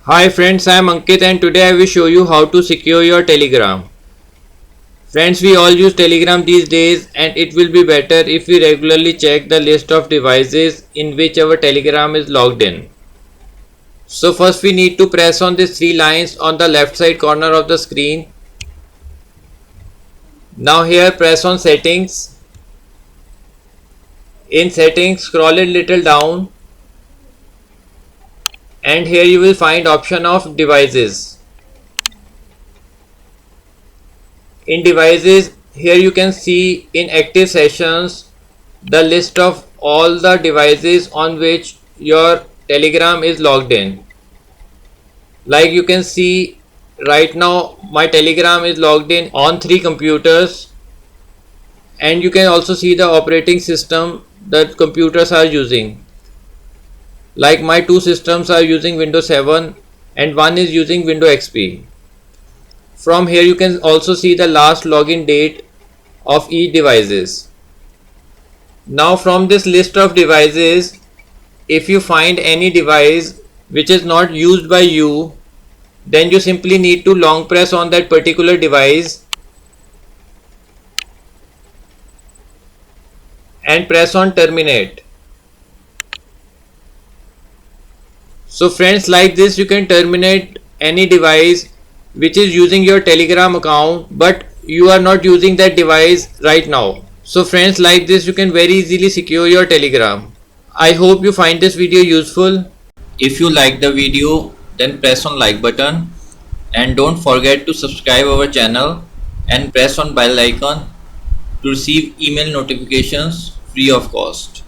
Hi friends, I am Ankit and today I will show you how to secure your Telegram. Friends, we all use Telegram these days and it will be better if we regularly check the list of devices in which our Telegram is logged in. So first we need to press on these three lines on the left side corner of the screen. Now here press on settings. In settings scroll a little down and here you will find option of devices. In devices, here you can see in active sessions the list of all the devices on which your Telegram is logged in. Like you can see right now my Telegram is logged in on 3 computers, and you can also see the operating system that computers are using. Like my two systems are using Windows 7 and one is using Windows XP. From here you can also see the last login date of each devices. Now from this list of devices, if you find any device which is not used by you, then you simply need to long press on that particular device and press on terminate. So friends, like this you can terminate any device which is using your Telegram account but you are not using that device right now. So friends, like this you can very easily secure your Telegram. I hope you find this video useful. If you like the video, then press on like button and don't forget to subscribe our channel and press on bell icon to receive email notifications free of cost.